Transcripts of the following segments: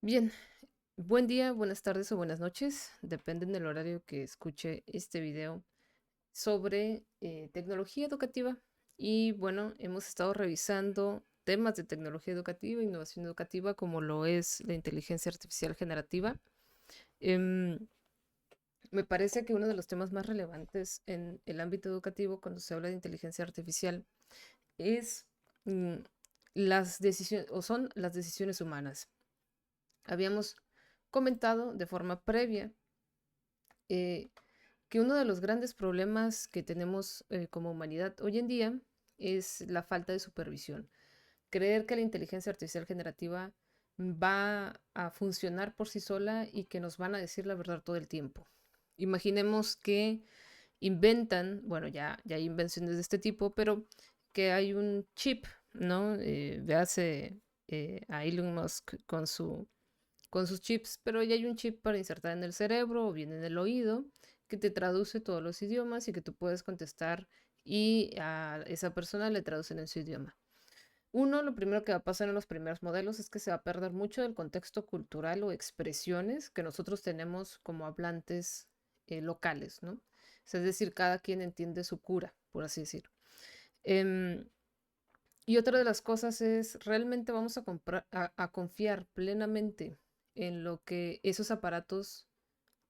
Bien, buen día, buenas tardes o buenas noches, dependen del horario que escuche este video sobre tecnología educativa. Y bueno, hemos estado revisando temas de tecnología educativa, innovación educativa, como lo es la inteligencia artificial generativa. Em, Me parece que uno de los temas más relevantes en el ámbito educativo cuando se habla de inteligencia artificial es mm, las decisiones o son las decisiones humanas. Habíamos comentado de forma previa eh, que uno de los grandes problemas que tenemos como humanidad hoy en día es la falta de supervisión. Creer que la inteligencia artificial generativa va a funcionar por sí sola y que nos van a decir la verdad todo el tiempo. Imaginemos que inventan, bueno, ya hay invenciones de este tipo, pero que hay un chip, ¿no? Véase a Elon Musk con sus chips, pero ya hay un chip para insertar en el cerebro o bien en el oído que te traduce todos los idiomas y que tú puedes contestar y a esa persona le traducen en su idioma. Uno, lo primero que va a pasar en los primeros modelos es que se va a perder mucho del contexto cultural o expresiones que nosotros tenemos como hablantes locales, ¿no? Es decir, cada quien entiende su cura, por así decirlo. Em, y otra de las cosas es, ¿realmente vamos a confiar plenamente en lo que esos aparatos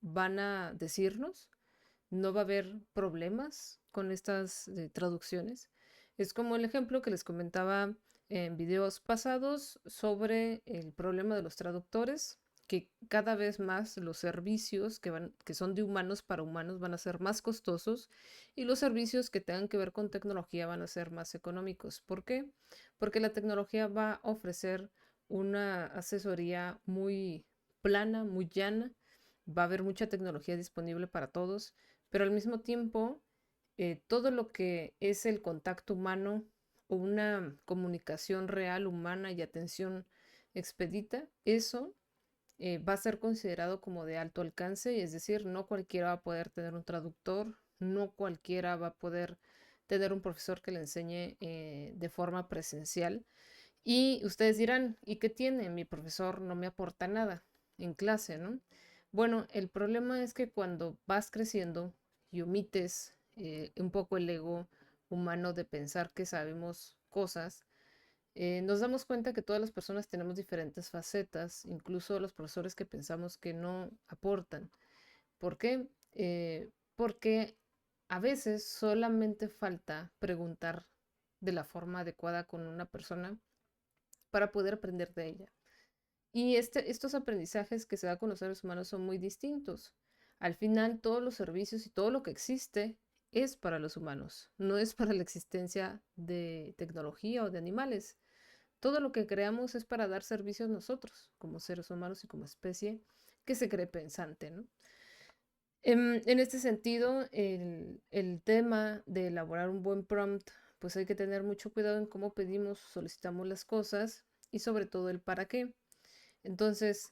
van a decirnos? ¿No va a haber problemas con estas traducciones? Es como el ejemplo que les comentaba en videos pasados sobre el problema de los traductores, que cada vez más los servicios que son de humanos para humanos van a ser más costosos y los servicios que tengan que ver con tecnología van a ser más económicos. ¿Por qué? Porque la tecnología va a ofrecer una asesoría muy plana, muy llana, va a haber mucha tecnología disponible para todos, pero al mismo tiempo todo lo que es el contacto humano o una comunicación real, humana y atención expedita, eso va a ser considerado como de alto alcance, es decir, no cualquiera va a poder tener un traductor, no cualquiera va a poder tener un profesor que le enseñe de forma presencial. Y ustedes dirán, ¿y qué tiene? Mi profesor no me aporta nada en clase, ¿no? Bueno, el problema es que cuando vas creciendo y omites un poco el ego humano de pensar que sabemos cosas, nos damos cuenta que todas las personas tenemos diferentes facetas, incluso los profesores que pensamos que no aportan. ¿Por qué? Porque a veces solamente falta preguntar de la forma adecuada con una persona para poder aprender de ella. Y estos aprendizajes que se da con los seres humanos son muy distintos. Al final, todos los servicios y todo lo que existe es para los humanos, no es para la existencia de tecnología o de animales. Todo lo que creamos es para dar servicios nosotros, como seres humanos y como especie que se cree pensante, ¿no? En este sentido, el tema de elaborar un buen prompt, pues hay que tener mucho cuidado en cómo pedimos, solicitamos las cosas y sobre todo el para qué. Entonces,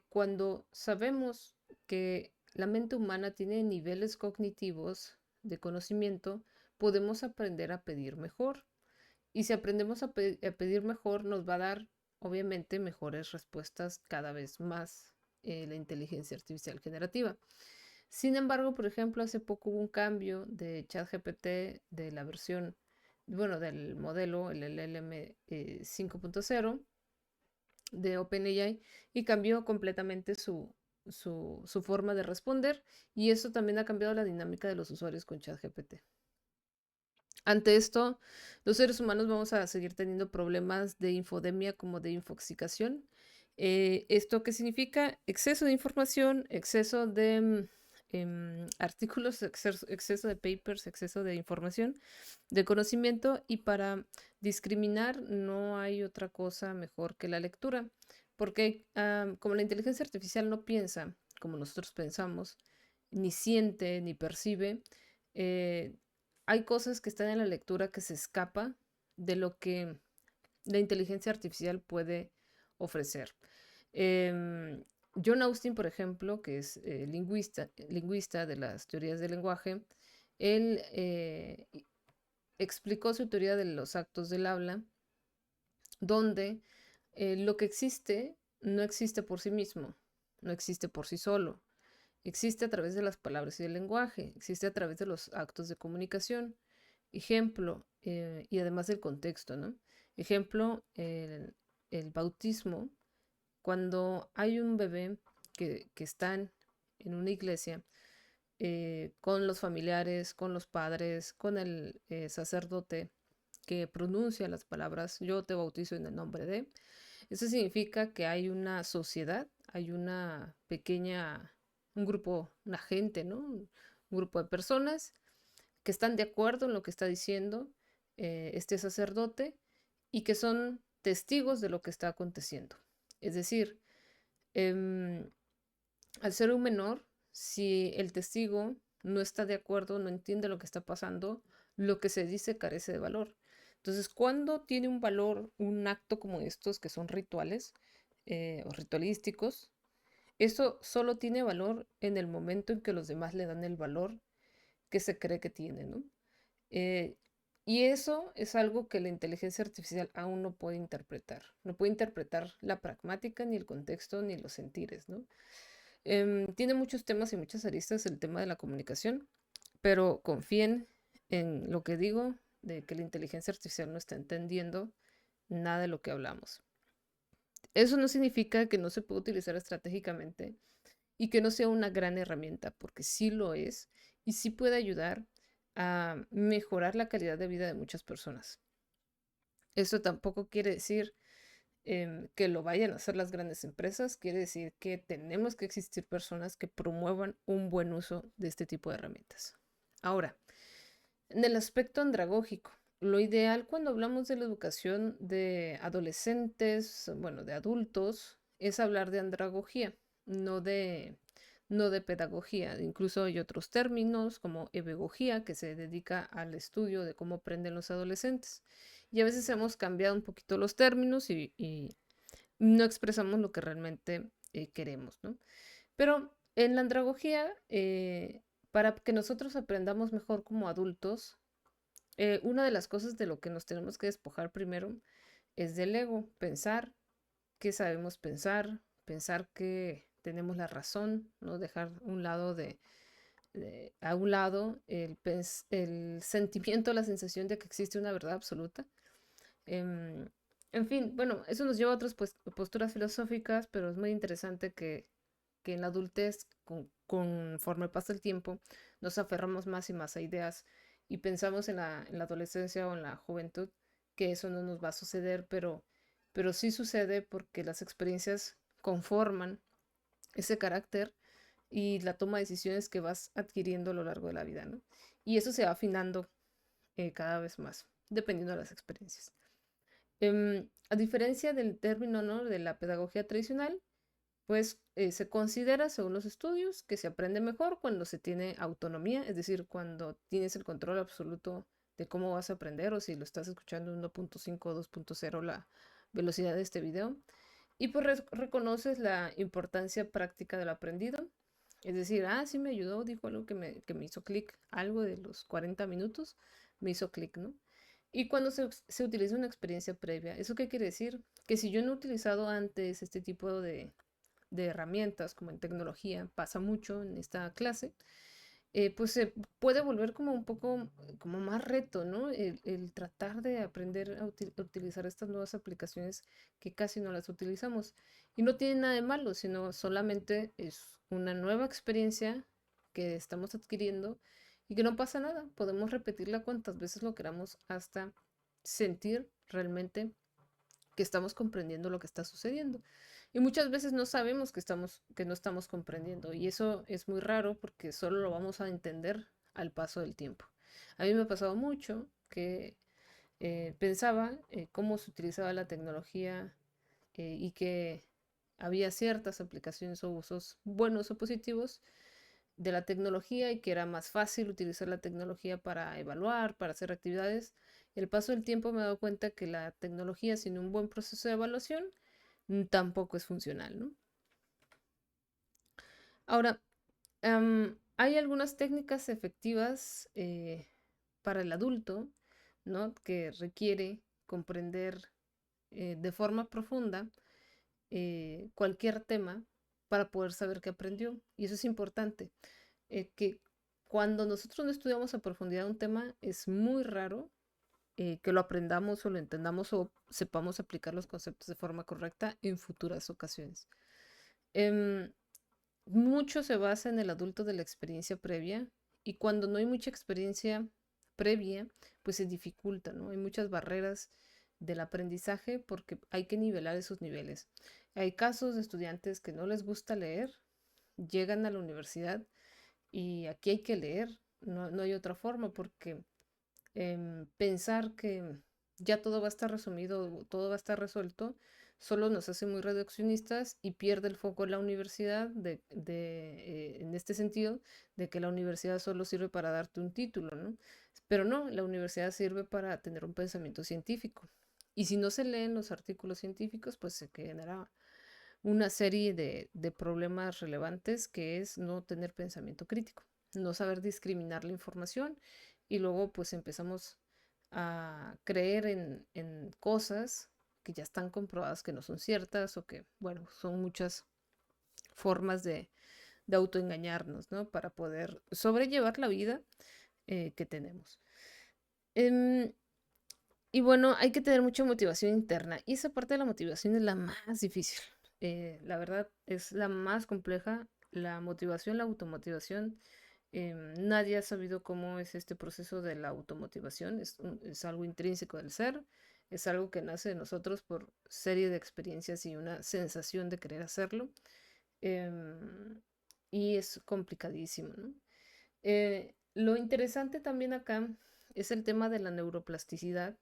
cuando sabemos que la mente humana tiene niveles cognitivos de conocimiento, podemos aprender a pedir mejor. Y si aprendemos a pedir mejor, nos va a dar, obviamente, mejores respuestas cada vez más la inteligencia artificial generativa. Sin embargo, por ejemplo, hace poco hubo un cambio de ChatGPT de la versión, bueno, del modelo, el LLM 5.0 de OpenAI y cambió completamente su forma de responder y eso también ha cambiado la dinámica de los usuarios con ChatGPT. Ante esto, los seres humanos vamos a seguir teniendo problemas de infodemia como de infoxicación. ¿Esto qué significa? Exceso de información, exceso de artículos, exceso de papers, exceso de información, de conocimiento y para discriminar no hay otra cosa mejor que la lectura, porque como la inteligencia artificial no piensa como nosotros pensamos, ni siente, ni percibe, eh, hay cosas que están en la lectura que se escapa de lo que la inteligencia artificial puede ofrecer. Em, John Austin, por ejemplo, que es lingüista de las teorías del lenguaje, él explicó su teoría de los actos del habla, donde lo que existe no existe por sí mismo, no existe por sí solo. Existe a través de las palabras y del lenguaje, existe a través de los actos de comunicación. Ejemplo, y además del contexto, ¿no? Ejemplo, el bautismo. Cuando hay un bebé que está en una iglesia, con los familiares, con los padres, con el sacerdote que pronuncia las palabras, yo te bautizo en el nombre de, eso significa que hay una sociedad, hay una pequeña, un grupo, una gente, ¿no? Un grupo de personas que están de acuerdo en lo que está diciendo este sacerdote y que son testigos de lo que está aconteciendo. Es decir, em, al ser un menor, si el testigo no está de acuerdo, no entiende lo que está pasando, lo que se dice carece de valor. Entonces, ¿cuándo tiene un valor un acto como estos que son rituales o ritualísticos? Eso solo tiene valor en el momento en que los demás le dan el valor que se cree que tiene, ¿no? Eh, y eso es algo que la inteligencia artificial aún no puede interpretar. No puede interpretar la pragmática, ni el contexto, ni los sentires, ¿no? Tiene muchos temas y muchas aristas el tema de la comunicación, pero confíen en lo que digo, de que la inteligencia artificial no está entendiendo nada de lo que hablamos. Eso no significa que no se pueda utilizar estratégicamente y que no sea una gran herramienta, porque sí lo es y sí puede ayudar a mejorar la calidad de vida de muchas personas. Eso tampoco quiere decir que lo vayan a hacer las grandes empresas, quiere decir que tenemos que existir personas que promuevan un buen uso de este tipo de herramientas. Ahora, en el aspecto andragógico, lo ideal cuando hablamos de la educación de adolescentes, bueno, de adultos, es hablar de andragogía, no de, no de pedagogía. Incluso hay otros términos como ebegogía, que se dedica al estudio de cómo aprenden los adolescentes. Y a veces hemos cambiado un poquito los términos y no expresamos lo que realmente queremos, ¿no? Pero en la andragogía, para que nosotros aprendamos mejor como adultos, una de las cosas de lo que nos tenemos que despojar primero es del ego, pensar que sabemos pensar, pensar que tenemos la razón, ¿no? Dejar a un lado el sentimiento, la sensación de que existe una verdad absoluta. Em, en fin, bueno, eso nos lleva a otras posturas filosóficas, pero es muy interesante que en la adultez, conforme pasa el tiempo, nos aferramos más y más a ideas y pensamos en la adolescencia o en la juventud que eso no nos va a suceder, pero sí sucede porque las experiencias conforman ese carácter y la toma de decisiones que vas adquiriendo a lo largo de la vida, ¿no? Y eso se va afinando cada vez más, dependiendo de las experiencias. A diferencia del término, ¿no? De la pedagogía tradicional, pues se considera, según los estudios, que se aprende mejor cuando se tiene autonomía, es decir, cuando tienes el control absoluto de cómo vas a aprender o si lo estás escuchando en 1.5 o 2.0 la velocidad de este video. Y pues reconoces la importancia práctica del aprendido. Es decir, sí me ayudó, dijo algo que me hizo clic, algo de los 40 minutos, me hizo clic, ¿no? Y cuando se utiliza una experiencia previa, ¿eso qué quiere decir? Que si yo no he utilizado antes este tipo de herramientas como en tecnología, pasa mucho en esta clase, pues se puede volver como un poco como más reto, ¿no? El tratar de aprender a utilizar estas nuevas aplicaciones que casi no las utilizamos. Y no tiene nada de malo, sino solamente es una nueva experiencia que estamos adquiriendo y que no pasa nada. Podemos repetirla cuantas veces lo queramos hasta sentir realmente que estamos comprendiendo lo que está sucediendo. Y muchas veces no sabemos que no estamos comprendiendo. Y eso es muy raro porque solo lo vamos a entender al paso del tiempo. A mí me ha pasado mucho que pensaba cómo se utilizaba la tecnología y que había ciertas aplicaciones o usos buenos o positivos de la tecnología y que era más fácil utilizar la tecnología para evaluar, para hacer actividades. El paso del tiempo me he dado cuenta que la tecnología sin un buen proceso de evaluación tampoco es funcional, ¿no? Ahora, hay algunas técnicas efectivas para el adulto, ¿no? Que requiere comprender de forma profunda cualquier tema para poder saber qué aprendió. Y eso es importante, que cuando nosotros no estudiamos a profundidad un tema, es muy raro que lo aprendamos o lo entendamos o sepamos aplicar los conceptos de forma correcta en futuras ocasiones. Em, Mucho se basa en el adulto de la experiencia previa y cuando no hay mucha experiencia previa, pues se dificulta, ¿no? Hay muchas barreras del aprendizaje porque hay que nivelar esos niveles. Hay casos de estudiantes que no les gusta leer, llegan a la universidad y aquí hay que leer, no hay otra forma porque pensar que ya todo va a estar resumido, todo va a estar resuelto, solo nos hace muy reduccionistas y pierde el foco en la universidad en este sentido, de que la universidad solo sirve para darte un título, ¿no? Pero no, la universidad sirve para tener un pensamiento científico. Y si no se leen los artículos científicos, pues se genera una serie de problemas relevantes que es no tener pensamiento crítico, no saber discriminar la información y luego pues empezamos a creer en cosas que ya están comprobadas que no son ciertas o que, bueno, son muchas formas de autoengañarnos, ¿no? Para poder sobrellevar la vida que tenemos. Em, y bueno, hay que tener mucha motivación interna y esa parte de la motivación es la más difícil. La verdad es la más compleja. La motivación, la automotivación. Nadie ha sabido cómo es este proceso de la automotivación. Es algo intrínseco del ser. Es algo que nace de nosotros por serie de experiencias y una sensación de querer hacerlo. em, y es complicadísimo, ¿no? Lo interesante también acá es el tema de la neuroplasticidad.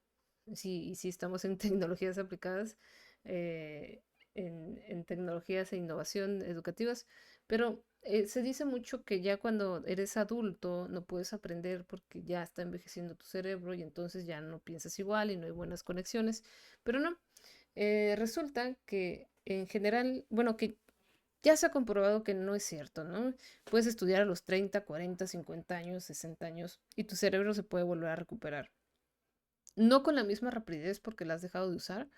Si estamos en tecnologías aplicadas, eh, en tecnologías e innovación educativas, pero se dice mucho que ya cuando eres adulto no puedes aprender porque ya está envejeciendo tu cerebro y entonces ya no piensas igual y no hay buenas conexiones, pero no, resulta que en general, bueno, que ya se ha comprobado que no es cierto, ¿no? Puedes estudiar a los 30, 40, 50 años, 60 años y tu cerebro se puede volver a recuperar. No con la misma rapidez porque la has dejado de usar,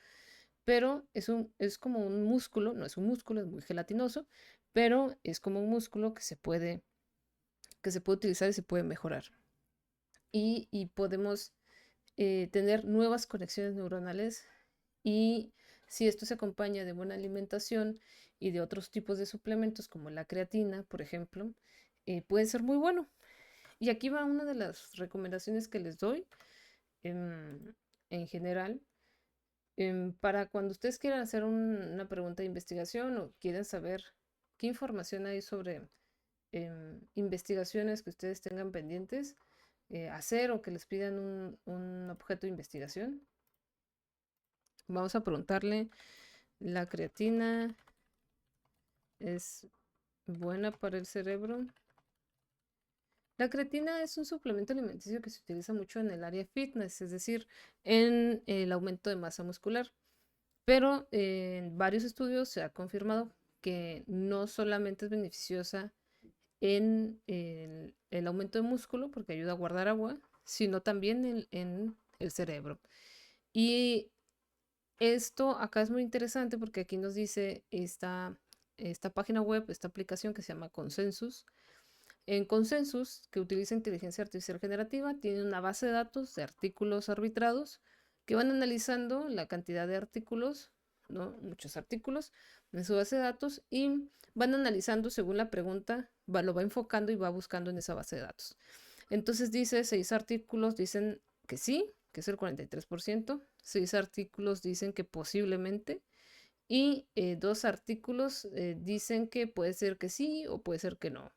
pero es como un músculo, no es un músculo, es muy gelatinoso, pero es como un músculo que se puede utilizar y se puede mejorar. Y podemos tener nuevas conexiones neuronales y si esto se acompaña de buena alimentación y de otros tipos de suplementos como la creatina, por ejemplo, puede ser muy bueno. Y aquí va una de las recomendaciones que les doy en general. Para cuando ustedes quieran hacer una pregunta de investigación o quieren saber qué información hay sobre investigaciones que ustedes tengan pendientes, hacer o que les pidan un objeto de investigación, vamos a preguntarle, ¿la creatina es buena para el cerebro? La creatina es un suplemento alimenticio que se utiliza mucho en el área fitness, es decir, en el aumento de masa muscular. Pero en varios estudios se ha confirmado que no solamente es beneficiosa en el aumento de músculo, porque ayuda a guardar agua, sino también en el cerebro. Y esto acá es muy interesante porque aquí nos dice esta página web, esta aplicación que se llama Consensus. En Consensus, que utiliza inteligencia artificial generativa, tiene una base de datos de artículos arbitrados que van analizando la cantidad de artículos, ¿no? Muchos artículos en su base de datos y van analizando según la pregunta, lo va enfocando y va buscando en esa base de datos. Entonces dice, 6 artículos dicen que sí, que es el 43%, 6 artículos dicen que posiblemente y 2 artículos dicen que puede ser que sí o puede ser que no.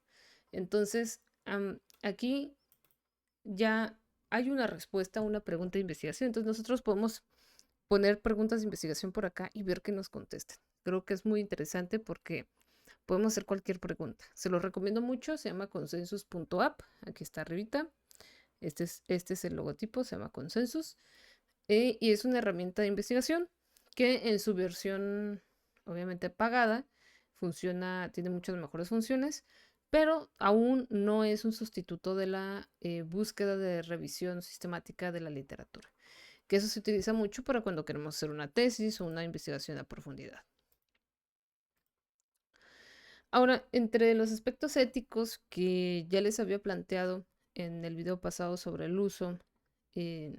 Entonces, aquí ya hay una respuesta a una pregunta de investigación. Entonces, nosotros podemos poner preguntas de investigación por acá y ver qué nos contestan. Creo que es muy interesante porque podemos hacer cualquier pregunta. Se lo recomiendo mucho, se llama consensus.app, aquí está arribita. Este es el logotipo, se llama Consensus. Y es una herramienta de investigación que en su versión, obviamente pagada, funciona, tiene muchas mejores funciones, pero aún no es un sustituto de la búsqueda de revisión sistemática de la literatura, que eso se utiliza mucho para cuando queremos hacer una tesis o una investigación a profundidad. Ahora, entre los aspectos éticos que ya les había planteado en el video pasado sobre el uso eh,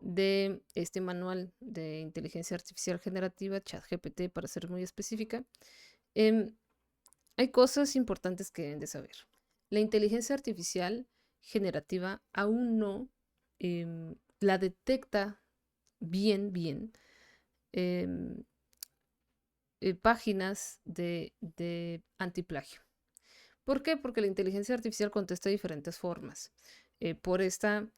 de este manual de inteligencia artificial generativa, ChatGPT para ser muy específica, em, hay cosas importantes que deben de saber. La inteligencia artificial generativa aún no la detecta bien em, páginas de antiplagio. ¿Por qué? Porque la inteligencia artificial contesta de diferentes formas. Por esta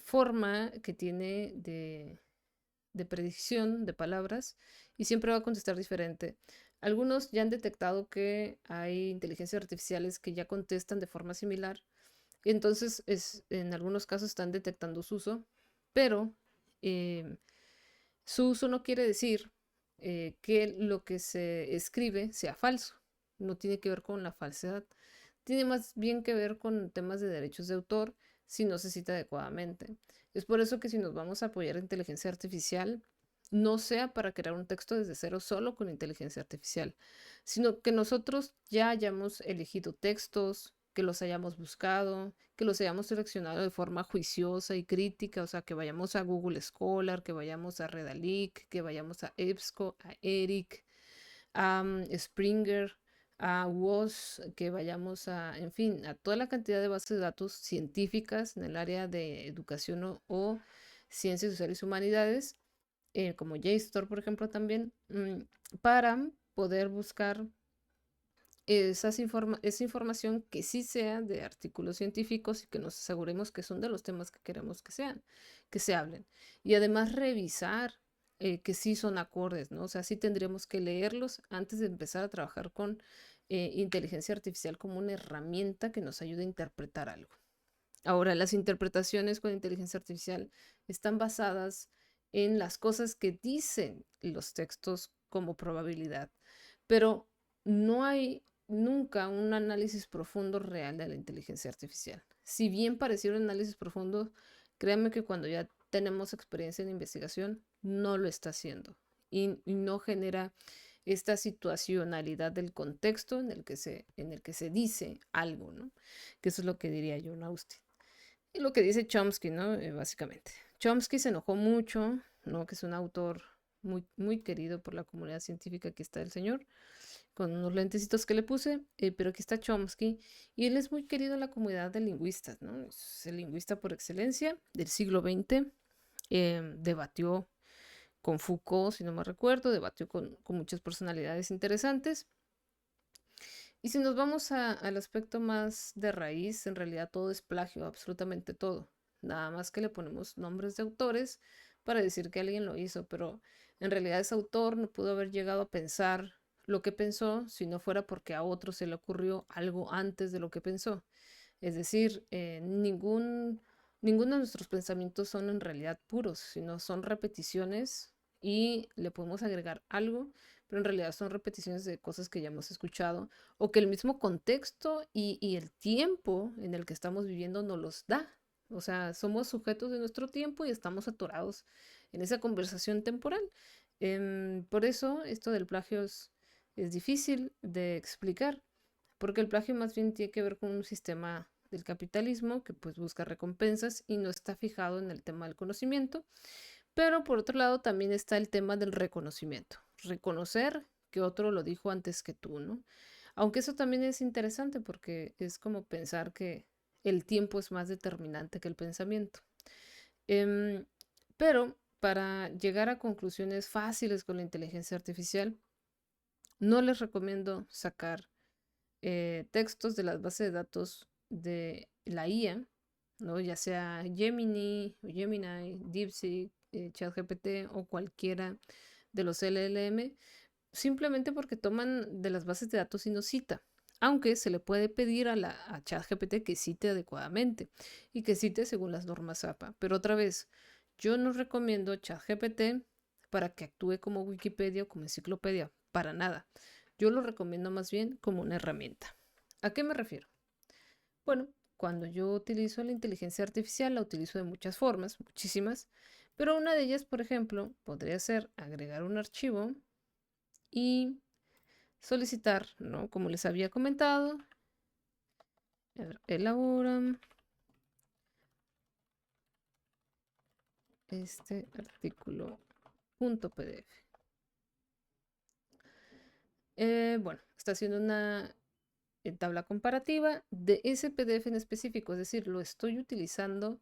forma que tiene de predicción de palabras y siempre va a contestar diferente. Algunos ya han detectado que hay inteligencias artificiales que ya contestan de forma similar. Entonces, en algunos casos están detectando su uso, pero eh, su uso no quiere decir que lo que se escribe sea falso. No tiene que ver con la falsedad. Tiene más bien que ver con temas de derechos de autor si no se cita adecuadamente. Es por eso que si nos vamos a apoyar en inteligencia artificial, no sea para crear un texto desde cero solo con inteligencia artificial, sino que nosotros ya hayamos elegido textos, que los hayamos buscado, que los hayamos seleccionado de forma juiciosa y crítica, o sea, que vayamos a Google Scholar, que vayamos a Redalic, que vayamos a EBSCO, a ERIC, a Springer, a WOS, que vayamos a, en fin, a toda la cantidad de bases de datos científicas en el área de educación o ciencias sociales y humanidades, como JSTOR, por ejemplo, también, para poder buscar esa información que sí sea de artículos científicos y que nos aseguremos que son de los temas que queremos que sean, que se hablen. Y además revisar que sí son acordes, ¿no? O sea, sí tendríamos que leerlos antes de empezar a trabajar con inteligencia artificial como una herramienta que nos ayude a interpretar algo. Ahora, las interpretaciones con inteligencia artificial están basadas en las cosas que dicen los textos como probabilidad, pero no hay nunca un análisis profundo real de la inteligencia artificial. Si bien pareciera un análisis profundo, créanme que cuando ya tenemos experiencia en investigación, no lo está haciendo y no genera esta situacionalidad del contexto en el que se dice algo, ¿no? Que eso es lo que diría John Austin. Y lo que dice Chomsky, ¿no? Básicamente. Chomsky se enojó mucho, ¿no? Que es un autor muy querido por la comunidad científica. Aquí está el señor, con unos lentecitos que le puse, pero aquí está Chomsky. Y él es muy querido en la comunidad de lingüistas, ¿no? Es el lingüista por excelencia del siglo XX. Debatió con Foucault, si no me recuerdo, debatió con muchas personalidades interesantes. Y si nos vamos al aspecto más de raíz, en realidad todo es plagio, absolutamente todo. Nada más que le ponemos nombres de autores para decir que alguien lo hizo, pero en realidad ese autor no pudo haber llegado a pensar lo que pensó si no fuera porque a otro se le ocurrió algo antes de lo que pensó. Es decir, ninguno de nuestros pensamientos son en realidad puros, sino son repeticiones y le podemos agregar algo, pero en realidad son repeticiones de cosas que ya hemos escuchado o que el mismo contexto y el tiempo en el que estamos viviendo nos los da. O sea, somos sujetos de nuestro tiempo y estamos atorados en esa conversación temporal. Por eso esto del plagio es difícil de explicar, porque el plagio más bien tiene que ver con un sistema del capitalismo que pues busca recompensas y no está fijado en el tema del conocimiento. Pero por otro lado también está el tema del reconocimiento. Reconocer que otro lo dijo antes que tú, ¿no? Aunque eso también es interesante porque es como pensar que el tiempo es más determinante que el pensamiento. Em, pero para llegar a conclusiones fáciles con la inteligencia artificial, no les recomiendo sacar textos de las bases de datos de la IA, ¿no? Ya sea Gemini, o Gemini, DeepSeek, ChatGPT o cualquiera de los LLM, simplemente porque toman de las bases de datos y no cita. Aunque se le puede pedir a ChatGPT que cite adecuadamente y que cite según las normas APA. Pero otra vez, yo no recomiendo ChatGPT para que actúe como Wikipedia o como enciclopedia, para nada. Yo lo recomiendo más bien como una herramienta. ¿A qué me refiero? Bueno, cuando yo utilizo la inteligencia artificial, la utilizo de muchas formas, muchísimas, pero una de ellas, por ejemplo, podría ser agregar un archivo y solicitar, ¿no? Como les había comentado, a ver, elaboran este artículo .pdf. Bueno, está haciendo una tabla comparativa de ese PDF en específico, es decir, lo estoy utilizando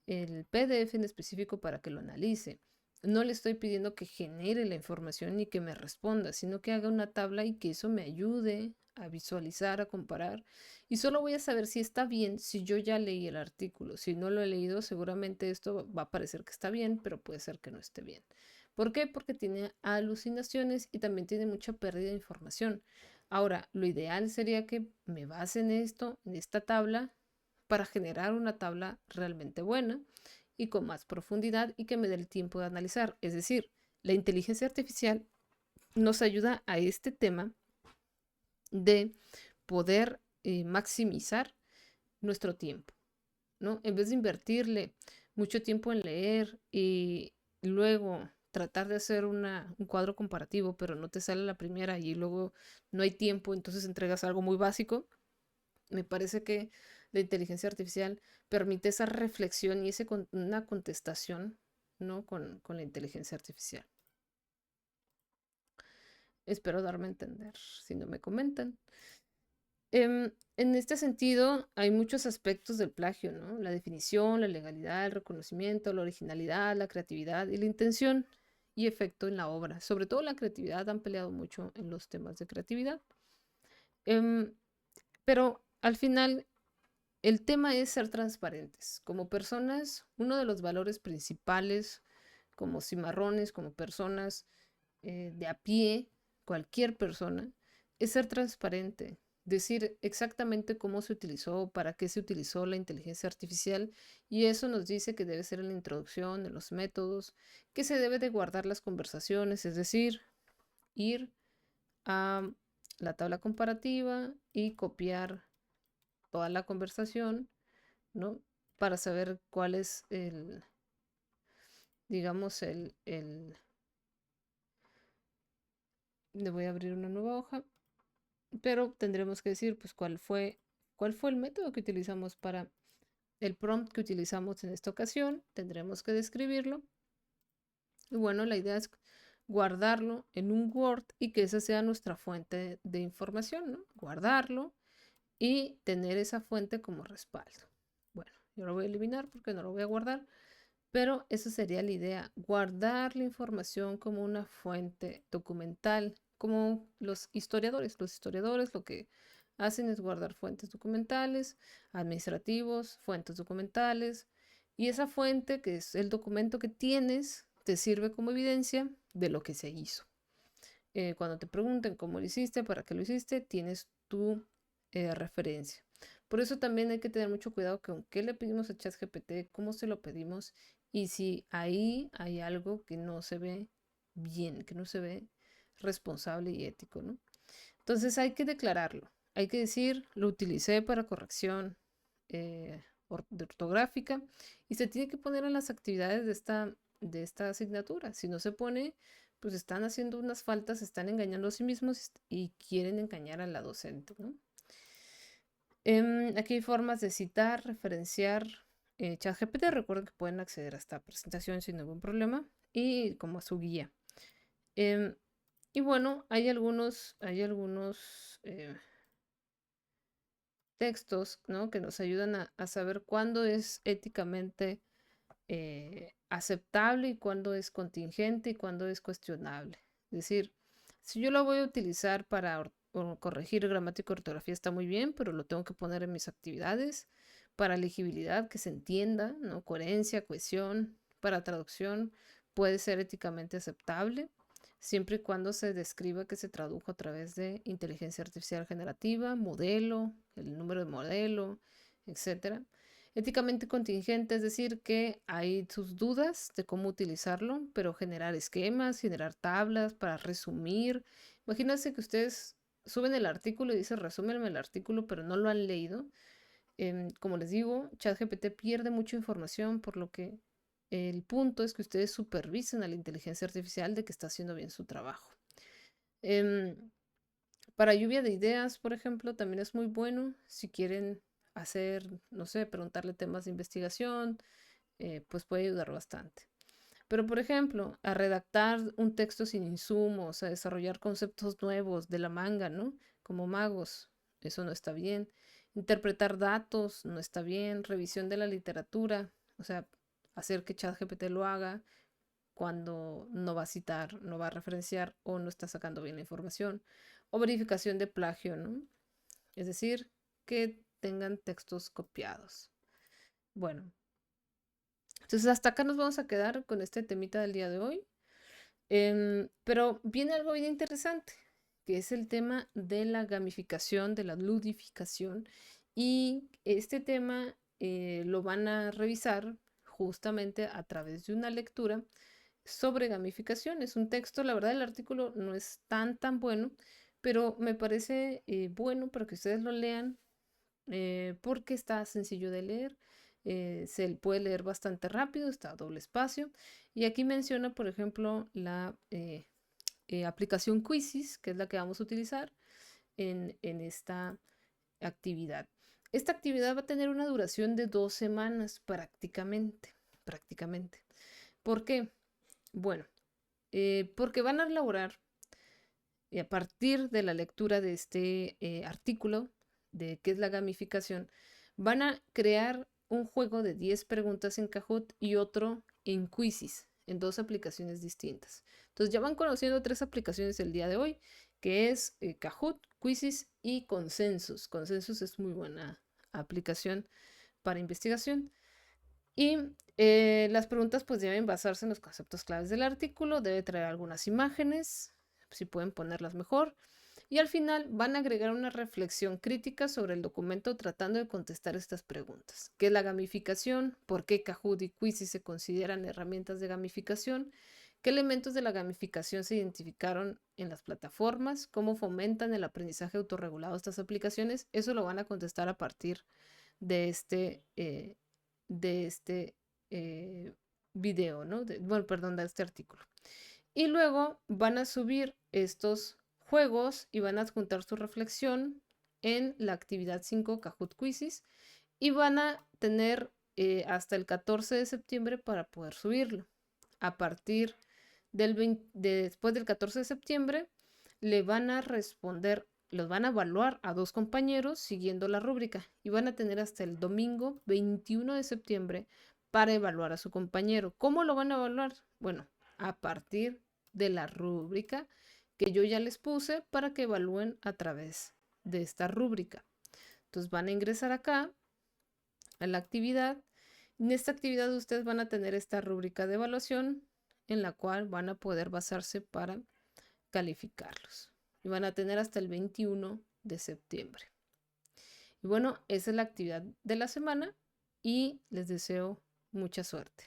el PDF en específico para que lo analice. No le estoy pidiendo que genere la información ni que me responda, sino que haga una tabla y que eso me ayude a visualizar, a comparar. Y solo voy a saber si está bien si yo ya leí el artículo. Si no lo he leído, seguramente esto va a parecer que está bien, pero puede ser que no esté bien. ¿Por qué? Porque tiene alucinaciones y también tiene mucha pérdida de información. Ahora, lo ideal sería que me base en esto, en esta tabla, para generar una tabla realmente buena y con más profundidad y que me dé el tiempo de analizar. Es decir, la inteligencia artificial nos ayuda a este tema de poder maximizar nuestro tiempo, ¿no? En vez de invertirle mucho tiempo en leer y luego tratar de hacer un cuadro comparativo, pero no te sale la primera y luego no hay tiempo, entonces entregas algo muy básico. Me parece que la inteligencia artificial permite esa reflexión y una contestación, ¿no? Con la inteligencia artificial. Espero darme a entender si no me comentan. En este sentido, hay muchos aspectos del plagio, ¿no? La definición, la legalidad, el reconocimiento, la originalidad, la creatividad y la intención y efecto en la obra. Sobre todo la creatividad, han peleado mucho en los temas de creatividad. Em, pero al final, el tema es ser transparentes. Como personas, uno de los valores principales, como cimarrones, como personas de a pie, cualquier persona, es ser transparente, decir exactamente cómo se utilizó, para qué se utilizó la inteligencia artificial, y eso nos dice que debe ser en la introducción, en los métodos, que se debe de guardar las conversaciones, es decir, ir a la tabla comparativa y copiar toda la conversación, ¿no? Para saber cuál es digamos, le voy a abrir una nueva hoja, pero tendremos que decir, pues, cuál fue el método que utilizamos para el prompt que utilizamos en esta ocasión, tendremos que describirlo. Y bueno, la idea es guardarlo en un Word y que esa sea nuestra fuente de información, ¿no? Guardarlo y tener esa fuente como respaldo. Bueno, yo lo voy a eliminar porque no lo voy a guardar. Pero esa sería la idea, guardar la información como una fuente documental, como los historiadores. Los historiadores lo que hacen es guardar fuentes documentales, administrativos, fuentes documentales, y esa fuente, que es el documento que tienes, te sirve como evidencia de lo que se hizo. Cuando te pregunten cómo lo hiciste, para qué lo hiciste, tienes tu referencia. Por eso también hay que tener mucho cuidado con qué le pedimos a ChatGPT, cómo se lo pedimos y si ahí hay algo que no se ve bien, que no se ve responsable y ético, ¿no? Entonces hay que declararlo, hay que decir, lo utilicé para corrección ortográfica y se tiene que poner en las actividades de esta asignatura. Si no se pone, pues están haciendo unas faltas, están engañando a sí mismos y quieren engañar a la docente, ¿no? Aquí hay formas de citar, referenciar ChatGPT. Recuerden que pueden acceder a esta presentación sin ningún problema y como a su guía. Em, y bueno, hay algunos textos, ¿no? Que nos ayudan a saber cuándo es éticamente aceptable y cuándo es contingente y cuándo es cuestionable. Es decir, si yo lo voy a utilizar para corregir gramática y ortografía está muy bien, pero lo tengo que poner en mis actividades. Para legibilidad, que se entienda, ¿no? Coherencia, cohesión, para traducción puede ser éticamente aceptable, siempre y cuando se describa que se tradujo a través de inteligencia artificial generativa, modelo, el número de modelo, etcétera. Éticamente contingente, es decir, que hay sus dudas de cómo utilizarlo, pero generar esquemas, generar tablas para resumir. Imagínense que ustedes suben el artículo y dicen resúmenme el artículo, pero no lo han leído. Como les digo, ChatGPT pierde mucha información, por lo que el punto es que ustedes supervisen a la inteligencia artificial de que está haciendo bien su trabajo. Em, Para lluvia de ideas, por ejemplo, también es muy bueno si quieren hacer, no sé, preguntarle temas de investigación, pues puede ayudar bastante. Pero, por ejemplo, a redactar un texto sin insumos, a desarrollar conceptos nuevos de la manga, ¿no? Como magos, eso no está bien. Interpretar datos no está bien. Revisión de la literatura, o sea, hacer que ChatGPT lo haga cuando no va a citar, no va a referenciar o no está sacando bien la información. O verificación de plagio, ¿no? Es decir, que tengan textos copiados. Bueno, entonces hasta acá nos vamos a quedar con este temita del día de hoy. Pero viene algo bien interesante, que es el tema de la gamificación, de la ludificación. Y este tema lo van a revisar justamente a través de una lectura sobre gamificación. Es un texto, la verdad el artículo no es tan bueno, pero me parece bueno para que ustedes lo lean porque está sencillo de leer, se puede leer bastante rápido, está a doble espacio. Y aquí menciona, por ejemplo, la aplicación Quizzes, que es la que vamos a utilizar en esta actividad. Esta actividad va a tener una duración de 2 semanas prácticamente. ¿Por qué? Bueno, porque van a elaborar y a partir de la lectura de este artículo de qué es la gamificación, van a crear un juego de 10 preguntas en Kahoot y otro en Quizzes, en dos aplicaciones distintas. Entonces ya van conociendo tres aplicaciones el día de hoy, que es Kahoot, Quizzes y Consensus. Consensus es muy buena aplicación para investigación. Y las preguntas pues deben basarse en los conceptos claves del artículo, debe traer algunas imágenes, si pueden ponerlas mejor. Y al final van a agregar una reflexión crítica sobre el documento tratando de contestar estas preguntas. ¿Qué es la gamificación? ¿Por qué Kahoot y Quizzes se consideran herramientas de gamificación? ¿Qué elementos de la gamificación se identificaron en las plataformas? ¿Cómo fomentan el aprendizaje autorregulado de estas aplicaciones? Eso lo van a contestar a partir de este video, ¿no? Bueno, perdón, de este artículo. Y luego van a subir estos juegos y van a adjuntar su reflexión en la actividad 5 Kahoot Quizzes y van a tener hasta el 14 de septiembre para poder subirlo. A partir después del 14 de septiembre, le van a responder, los van a evaluar a dos compañeros siguiendo la rúbrica y van a tener hasta el domingo 21 de septiembre para evaluar a su compañero. ¿Cómo lo van a evaluar? Bueno, a partir de la rúbrica que yo ya les puse para que evalúen a través de esta rúbrica. Entonces van a ingresar acá a la actividad. En esta actividad ustedes van a tener esta rúbrica de evaluación en la cual van a poder basarse para calificarlos. Y van a tener hasta el 21 de septiembre. Y bueno, esa es la actividad de la semana y les deseo mucha suerte.